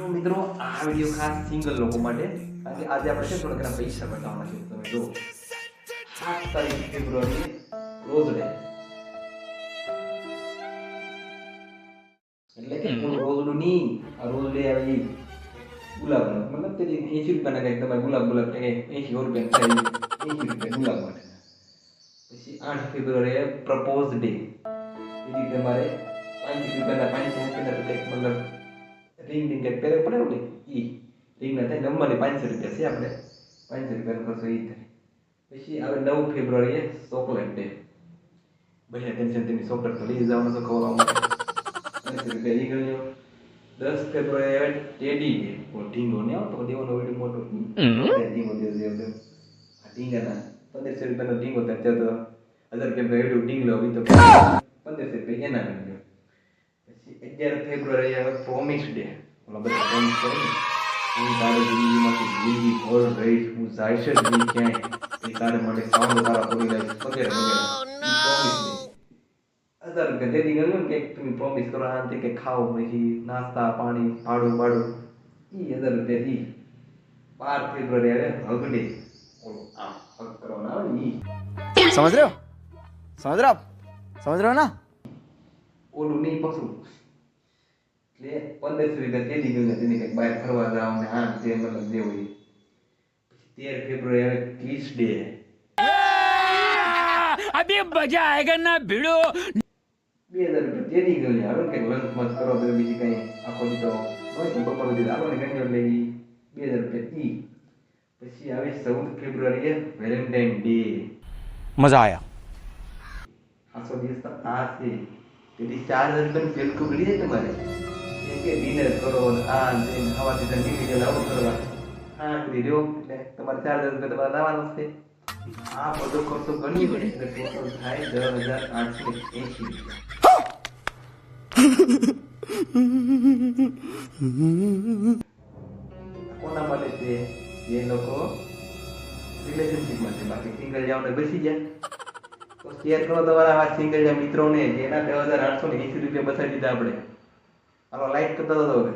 તો મિત્રો આ વિડિયો ખાસ સિંગલ લોકો માટે કારણ કે આજે આપણે થોડા ઘણા પૈસા બતાવવાના છે તમે જો 7 તારીખ ફેબ્રુઆરી રોઝ ડે એટલે કે રોઝ ની આ રોઝ ડે આવી ગુલાબ મતલબ તે 80 રૂપિયાના કઈક તમારે ગુલાબ કે 80 રૂપિયા થાય 80 રૂપિયા ગુલાબ માટે પછી 8 ફેબ્રુઆરી પ્રપોઝ ડે એ તમારે 5 રૂપિયાના 5 રૂપિયાના કઈક મતલબ ring કે પેરે પડે ને ઈ ring ના થાય નંબર 500 રૂપિયા છે આપણે 500 રૂપિયાનો ખર્ચો ઈ થાય પછી આવે 9 ફેબ્રુઆરીએ ચોકલેટ ડે ભૈયા ટેન્શન તેની ચોકલેટ તો લઈ જવાનું છે ખવડાવવા માટે 500 રૂપિયા ઈ ગણ્યો 10 ફેબ્રુઆરી આવે ટેડી ડે ઓ ઢીંગો ને આવતો દેવાનો વિડિયો મોટો ઢીંગો દે આ ઢીંગાના 1500 રૂપિયાનો ઢીંગો તો 1000 કે બેડું ઢીંગ લો ઈ તો 1500 રૂપિયા એના ગણ્યો 11 ફેબ્રુઆરી આવે પ્રોમિસ ડે ઓલા બધા પ્રોમિસ કરે ને હું તારે જિંદગીમાંથી જિંદગી ભર રહીશ હું જાય છે નહીં ક્યાંય એ તારે માટે સાઉન્ડ તારા પડી જાય વગેરે પ્રોમિસ ડે ગધેડી ગયું કે તમે પ્રોમિસ કરો આ તે કે ખાઓ પછી નાસ્તા પાણી ભાડું ઈ 1000 રૂપિયા દી 12 ફેબ્રુઆરી આવે હગ ડે ઓલો આમ હગ કરવાનો આવે ને ઈ समझ रहे हो ना ઓલું નહીં પસું એટલે 1500 રૂપિયા તેડી ગયું તેને કંઈક બહાર ફરવા જાવ ને હા તે મતલબ જે હોય પછી 13 ફેબ્રુઆરી આવે કિસ ડે अभी मजा आएगा ना भिड़ो 2000 રૂપિયા તેડી ગયું હવે કંઈક લંચ મત કરો તો બીજી કંઈ આખો દીધો હોય તો બપોર સુધી આપણે ગણ્યો એટલે 2000 રૂપિયા ઈ પછી આવે 14 ફેબ્રુઆરીએ વેલેન્ટાઇન ડે मजा आया આસો દિવસ તો આ છે તેથી 4000 રૂપિયાનું પેલું ગળી જાય તમારે કેમ કે ડિનર કરો આ ને ખાવાથી તો નીકળી ગયેલા આવું કરવા હા કરી રહ્યો એટલે તમારે 4000 રૂપિયા તમારે લાવવાનો છે આ બધો ખર્ચો ગણી હોય એટલે ટોટલ થાય 10880 કોના માટે છે એ લોકો રિલેશનશિપમાં છે બાકી સિંગલ જાવને બેસી ગયા તો શેર કરો તમારા આ સિંગલ મિત્રોને જેના 10880 રૂપિયા બચાવી દીધા આપણે હાલો લાઈક કરતા તો હવે